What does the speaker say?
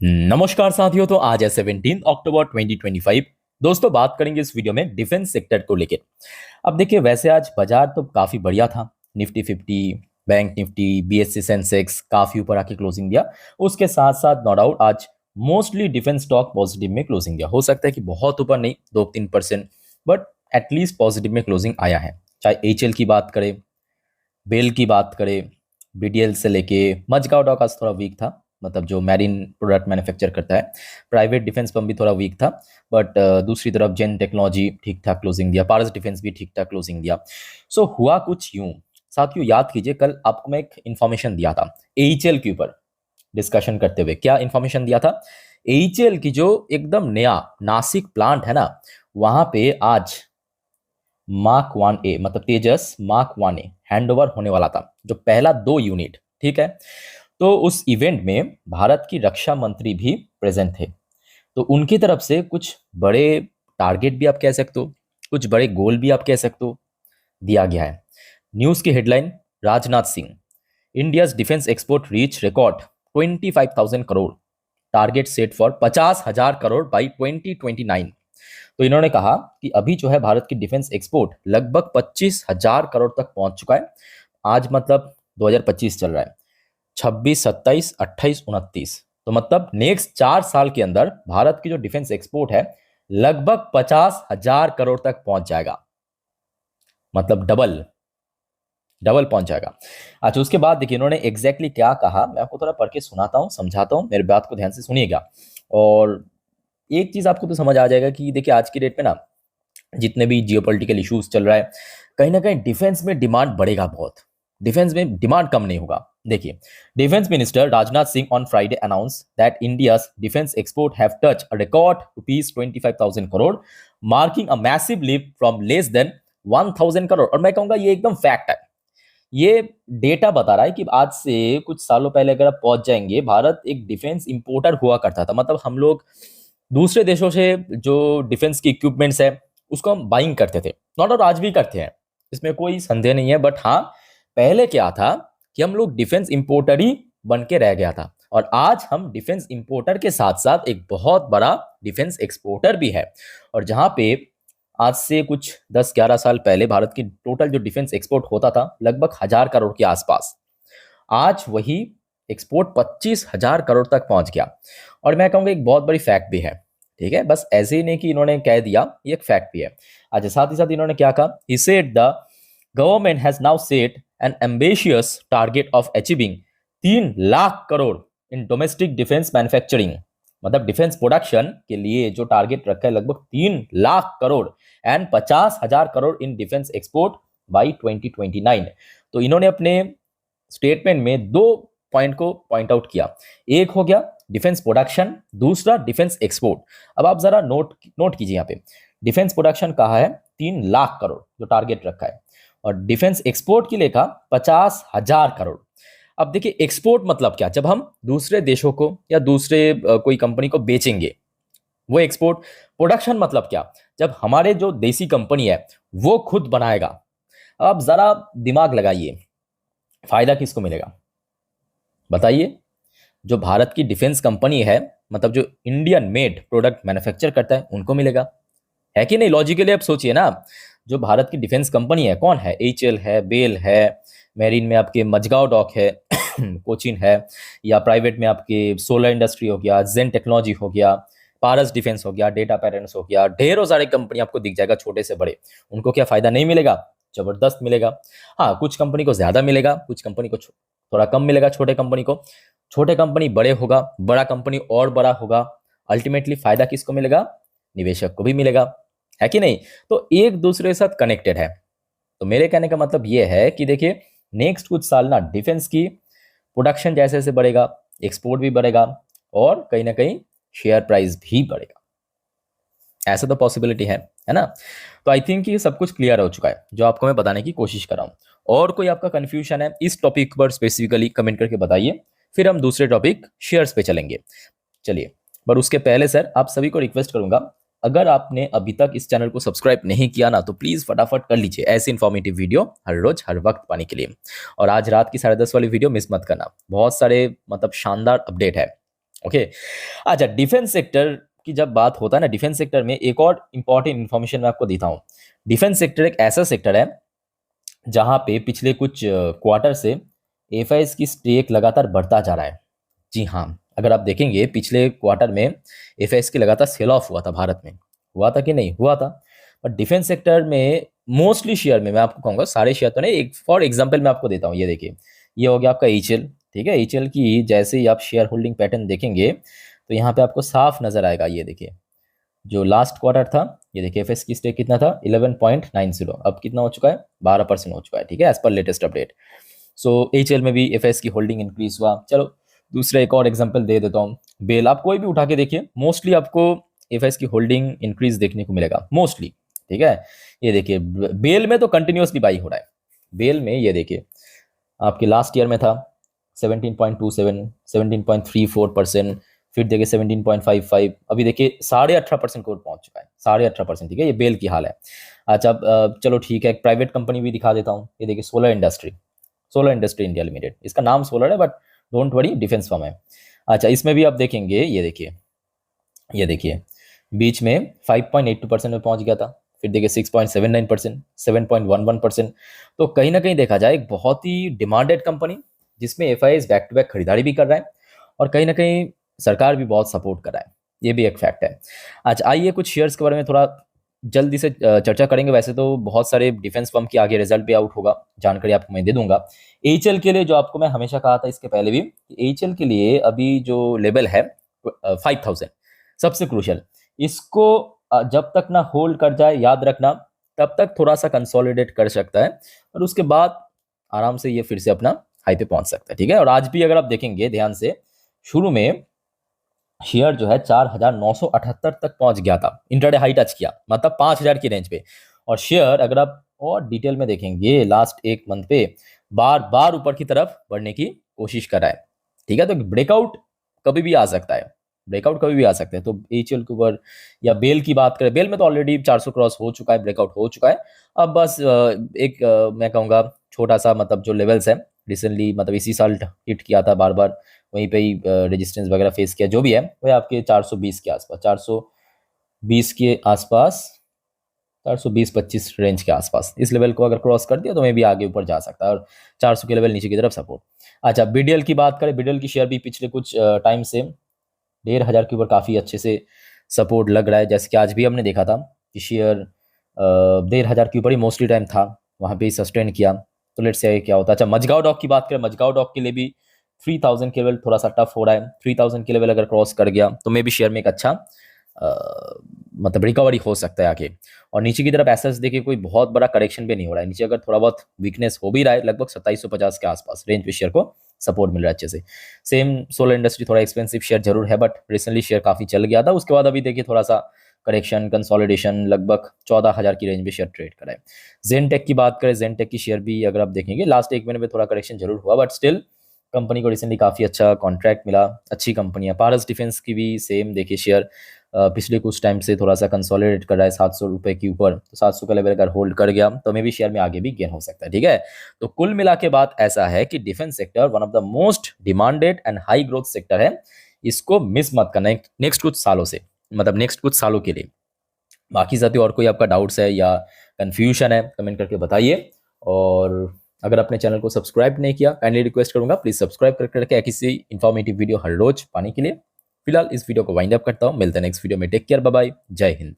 नमस्कार साथियों। तो आज है 17 अक्टूबर 2025। दोस्तों, बात करेंगे इस वीडियो में डिफेंस सेक्टर को लेकर। अब देखिए, वैसे आज बाजार तो काफी बढ़िया था। Nifty 50, bank Nifty, BSc Sensex काफी ऊपर आके क्लोजिंग दिया। उसके साथ साथ नो डाउट आज मोस्टली डिफेंस स्टॉक पॉजिटिव में क्लोजिंग दिया। हो सकता है कि बहुत ऊपर नहीं, 2-3%, बट एटलीस्ट पॉजिटिव में क्लोजिंग आया है। चाहे एचएल की बात करें, बेल की बात करें, बीडीएल से लेके मजगांव डॉक आज थोड़ा वीक था, मतलब जो मैरिन प्रोडक्ट मैन्युफैक्चर करता है। प्राइवेट डिफेंस फर्म भी थोड़ा वीक था, बट दूसरी तरफ जेन टेक्नोलॉजी ठीक ठाक क्लोजिंग दिया, पारस डिफेंस भी ठीक ठाक क्लोजिंग दिया। सो हुआ कुछ यूं, साथियों याद कीजिए, कल आपको मैं एक इन्फॉर्मेशन दिया था एचएल के ऊपर डिस्कशन करते हुए। क्या इन्फॉर्मेशन दिया था? एचएल की जो एकदम नया नासिक प्लांट है ना, वहां पे आज मार्क 1A मतलब तेजस मार्क 1A हैंड ओवर होने वाला था, जो पहला 2 यूनिट। ठीक है, तो उस इवेंट में भारत की रक्षा मंत्री भी प्रेजेंट थे। तो उनकी तरफ से कुछ बड़े टारगेट भी आप कह सकते हो, कुछ बड़े गोल भी आप कह सकते हो, दिया गया है। न्यूज की headline, Rajnath Singh, India's defence export reach record 25,000 crore, target set for 50,000 crore by 2029। तो इन्होंने कहा कि अभी जो है भारत की डिफेंस एक्सपोर्ट लगभग 25,000 करोड़ तक पहुंच चुका है। आज मतलब 2025 चल रहा है, 26, 27, 28, 29। तो मतलब नेक्स्ट 4 साल के अंदर भारत की जो डिफेंस एक्सपोर्ट है लगभग 50,000 करोड़ तक पहुंच जाएगा, मतलब डबल डबल पहुंच जाएगा। अच्छा, उसके बाद देखिए इन्होंने एग्जैक्टली क्या कहा, मैं आपको थोड़ा पढ़ के सुनाता हूँ, समझाता हूँ, मेरी बात को ध्यान से सुनिएगा। और एक चीज आपको तो समझ आ जाएगा कि देखिए आज की डेट में ना, जितने भी जियोपॉलिटिकल इश्यूज चल रहा है, कहीं ना कहीं डिफेंस में डिमांड बढ़ेगा बहुत। डिफेंस में डिमांड कम नहीं होगा। देखिए, defence minister Rajnath Singh on Friday announce that India's defence export have touch a record ₹25,000 crore, marking a massive leap from less than 1,000 crore. और मैं कहूंगा ये एकदम फैक्ट है। ये डेटा बता रहा है कि आज से कुछ सालों पहले अगर आप पहुंच जाएंगे, भारत एक डिफेंस इंपोर्टर हुआ करता था। मतलब हम लोग दूसरे देशों से जो डिफेंस की इक्विपमेंट्स है उसको हम बाइंग करते थे, नॉट और आज भी करते हैं, इसमें कोई संदेह नहीं है। बट हाँ, पहले क्या था कि हम लोग डिफेंस इंपोर्टर ही बन के रह गया था, और आज हम डिफेंस इंपोर्टर के साथ साथ एक बहुत बड़ा डिफेंस एक्सपोर्टर भी है। और जहां पे आज से कुछ 10-11 साल पहले भारत की टोटल जो डिफेंस एक्सपोर्ट होता था लगभग 1,000 करोड़ के आसपास, आज वही एक्सपोर्ट 25,000 करोड़ तक पहुंच गया। और मैं कहूंगा एक बहुत बड़ी फैक्ट भी है। ठीक है, बस ऐसे ही नहीं कि इन्होंने कह दिया, ये एक फैक्ट भी है। अच्छा, साथ ही साथ इन्होंने क्या कहा, he said the government has now set N ambitious target of achieving 3 lakh crore in domestic defence manufacturing. मतलब डिफेंस प्रोडक्शन के लिए जो टारगेट रखा है लगभग 3 lakh crore, and 50,000 crore in defence export by 2029। तो इन्होंने अपने स्टेटमेंट में 2 पॉइंट को पॉइंट आउट किया। एक हो गया डिफेंस प्रोडक्शन, दूसरा डिफेंस एक्सपोर्ट। अब आप जरा नोट नोट कीजिए, यहाँ पे डिफेंस प्रोडक्शन कहा है 3 लाख करोड़ जो टारगेट रखा है, और डिफेंस एक्सपोर्ट के लिए कहा 50,000 करोड़। अब देखिए एक्सपोर्ट मतलब क्या, जब हम दूसरे देशों को या दूसरे कोई कंपनी को बेचेंगे, वो एक्सपोर्ट। प्रोडक्शन मतलब क्या, जब हमारे जो देसी कंपनी है वो खुद बनाएगा। अब जरा दिमाग लगाइए, फायदा किसको मिलेगा बताइए? जो भारत की डिफेंस कंपनी है, मतलब जो इंडियन मेड प्रोडक्ट मैन्युफैक्चर करता है, उनको मिलेगा। है कि नहीं? लॉजिकली आप सोचिए ना, जो भारत की डिफेंस कंपनी है कौन है? एचएल है, बेल है, मेरीन में आपके मजगांव डॉक है, कोचिन है, या प्राइवेट में आपके सोलर इंडस्ट्री हो गया, जेन टेक्नोलॉजी हो गया, पारस डिफेंस हो गया, डेटा पैटर्न्स हो गया, ढेरों सारे कंपनी आपको दिख जाएगा, छोटे से बड़े। उनको क्या फायदा नहीं मिलेगा? जबरदस्त मिलेगा। हाँ, कुछ कंपनी को ज्यादा मिलेगा, कुछ कंपनी को थोड़ा कम मिलेगा। छोटे कंपनी को, छोटे कंपनी बड़े होगा, बड़ा कंपनी और बड़ा होगा। अल्टीमेटली फायदा किसको मिलेगा? निवेशक को भी मिलेगा। है कि नहीं? तो एक दूसरे के साथ कनेक्टेड है। तो मेरे कहने का मतलब ये है कि देखिए, नेक्स्ट कुछ साल ना डिफेंस की प्रोडक्शन जैसे जैसे बढ़ेगा, एक्सपोर्ट भी बढ़ेगा, और कहीं ना कहीं शेयर प्राइस भी बढ़ेगा। ऐसा तो पॉसिबिलिटी है ना? तो आई थिंक ये सब कुछ क्लियर हो चुका है जो आपको मैं बताने की कोशिश कर रहा हूं। और कोई आपका कंफ्यूजन है इस टॉपिक पर स्पेसिफिकली कमेंट करके बताइए, फिर हम दूसरे टॉपिक शेयर्स पे चलेंगे। चलिए, पर उसके पहले सर आप सभी को रिक्वेस्ट करूंगा, अगर आपने अभी तक इस चैनल को सब्सक्राइब नहीं किया ना, तो प्लीज फटाफट कर लीजिए ऐसी इन्फॉर्मेटिव वीडियो हर रोज हर वक्त पाने के लिए। और आज रात की 10:30 वाली वीडियो मिस मत करना, बहुत सारे मतलब शानदार अपडेट है। ओके। अच्छा, डिफेंस सेक्टर की जब बात होता है ना, डिफेंस सेक्टर में एक और इंपॉर्टेंट इन्फॉर्मेशन मैं आपको देता हूँ। डिफेंस सेक्टर एक ऐसा सेक्टर है जहाँ पे पिछले कुछ क्वार्टर से एफआईएस की स्टेक लगातार बढ़ता जा रहा है। जी हाँ, अगर आप देखेंगे पिछले क्वार्टर में एफआईएस की लगातार सेल ऑफ हुआ था भारत में, हुआ था कि नहीं हुआ था। बट डिफेंस सेक्टर में मोस्टली शेयर में मैं आपको कहूँगा, सारे शेयर तो नहीं, एक फॉर एग्जाम्पल मैं आपको देता हूँ। ये देखिए, ये हो गया आपका एचएल। ठीक है, एचएल की जैसे ही आप शेयर होल्डिंग पैटर्न देखेंगे तो यहाँ पे आपको साफ नजर आएगा। ये देखिए, जो लास्ट क्वार्टर था, ये देखिए एफएस की स्टेक कितना था, 11.90, अब कितना हो चुका है, 12% हो चुका है। ठीक है, एज पर लेटेस्ट अपडेट। सो एचएल में भी एफएस की होल्डिंग इंक्रीज हुआ। चलो दूसरा एक और एग्जांपल दे देता हूँ। बेल, आप कोई भी उठा के देखिए, मोस्टली आपको एफएस की होल्डिंग इंक्रीज देखने को मिलेगा मोस्टली। ठीक है, ये देखिए बेल में तो कंटिन्यूसली बाई हो रहा है। बेल में ये देखिए आपके लास्ट ईयर में था 17.27, 17.34%, फिर देखिए 17.55, अभी देखिए 18.5% को पहुंच चुका है, 18.5%। ठीक है, ये बेल की हाल है। अच्छा, अब चलो ठीक है, एक प्राइवेट कंपनी भी दिखा देता हूँ। ये देखिए solar industry, solar industry India limited, इसका नाम सोलर है but don't worry, defence firm है। अच्छा, इसमें भी आप देखेंगे, ये देखिए, ये देखिए बीच में 5.82% में पहुंच गया था, फिर देखिए 6.79%, 7.11%। तो कहीं ना कहीं देखा जाए एक बहुत ही डिमांडेड कंपनी, जिसमें एफआईएस बैक टू बैक खरीदारी भी कर रहा है और कहीं ना कहीं सरकार भी बहुत सपोर्ट कर रहा है। ये भी एक फैक्ट है। अच्छा, आइए कुछ शेयर्स के बारे में थोड़ा जल्दी से चर्चा करेंगे। वैसे तो बहुत सारे डिफेंस फर्म की आगे रिजल्ट भी आउट होगा, जानकारी आपको मैं दे दूंगा। एचएल के लिए जो आपको मैं हमेशा कहा था इसके पहले भी, एचएल के लिए अभी जो लेवल है 5000 सबसे क्रूशियल। इसको जब तक ना होल्ड कर जाए, याद रखना, तब तक थोड़ा सा कंसोलिडेट कर सकता है और उसके बाद आराम से ये फिर से अपना हाई पे पहुंच सकता है। ठीक है, और आज भी अगर आप देखेंगे ध्यान से, शुरू में शेयर जो है 4978 तक पहुंच गया था, इंट्राडे हाई टच किया, मतलब 5000 की रेंज पे। और शेयर अगर आप और डिटेल में देखेंगे, लास्ट एक मंथ पे बार बार ऊपर की तरफ बढ़ने की कोशिश कर रहा है। ठीक है, तो ब्रेकआउट कभी भी आ सकता है, ब्रेकआउट कभी भी आ सकता है। तो एचएल के ऊपर या बेल की बात करें, बेल में तो ऑलरेडी 400 क्रॉस हो चुका है, ब्रेकआउट हो चुका है। अब बस मैं कहूँगा छोटा सा, मतलब जो लेवल्स है रिसेंटली, मतलब इसी साल हिट किया था बार बार, वहीं पे ही रेजिस्टेंस वगैरह फेस किया, जो भी है वह आपके 420 के आसपास, 420 के आसपास, 420-25 रेंज के आसपास, इस लेवल को अगर क्रॉस कर दिया तो मैं भी आगे ऊपर जा सकता है, और 400 के लेवल नीचे की तरफ सपोर्ट। अच्छा, बीडीएल की बात करें, बीडीएल की शेयर भी पिछले कुछ टाइम से 1500 के ऊपर काफ़ी अच्छे से सपोर्ट लग रहा है। जैसे कि आज भी हमने देखा था कि शेयर 1500 के ऊपर ही मोस्टली टाइम था, वहाँ पे ही सस्टेन किया। तो लेट्स से क्या होता है। अच्छा, मजगांव डॉक की बात करें, मजगांव डॉक के लिए भी 3000 के लेवल थोड़ा सा टफ हो रहा है। 3000 के लेवल अगर क्रॉस कर गया तो मे भी शेयर में एक अच्छा मतलब रिकवरी हो सकता है आगे। और नीचे की तरफ ऐसा देखिए कोई बहुत बड़ा करेक्शन भी नहीं हो रहा है, नीचे अगर थोड़ा बहुत वीकनेस हो भी रहा है, लगभग 2750 के आसपास रेंज पे शेयर को सपोर्ट मिल रहा है अच्छे से। सेम सोलर इंडस्ट्री थोड़ा एक्सपेंसिव शेयर जरूर है, बट रिसेंटली शेयर काफी चल गया था, उसके बाद अभी देखिए थोड़ा सा करेक्शन, कंसोलिडेशन, लगभग 14000 की रेंज में शेयर ट्रेड करा है। जेनटेक की बात करें, जेनटेक की शेयर भी अगर आप देखेंगे लास्ट एक महीने में थोड़ा करेक्शन जरूर हुआ, बट स्टिल कंपनी को रिसेंटली काफी अच्छा कॉन्ट्रैक्ट मिला, अच्छी कंपनी है। पारस डिफेंस की भी सेम देखिए शेयर पिछले कुछ टाइम से थोड़ा सा कंसोलिडेट कर रहा है 700 रुपए के ऊपर, तो 700 का लेवल अगर होल्ड कर गया तो मे भी शेयर में आगे भी गेन हो सकता है। ठीक है, तो कुल मिला के बात ऐसा है कि defence sector one of the most demanded and high growth sector है, इसको मिस मत करना नेक्स्ट कुछ सालों से, मतलब नेक्स्ट कुछ सालों के लिए। बाकी साथी और कोई आपका डाउट्स है या कंफ्यूजन है, कमेंट करके बताइए। और अगर अपने चैनल को सब्सक्राइब नहीं किया, काइंडली रिक्वेस्ट करूंगा प्लीज सब्सक्राइब करके रखें किसी इन्फॉर्मेटिव वीडियो हर रोज पाने के लिए। फिलहाल इस वीडियो को वाइंड अप करता हूं, मिलते हैं नेक्स्ट वीडियो में। टेक केयर, बाय बाय, जय हिंद।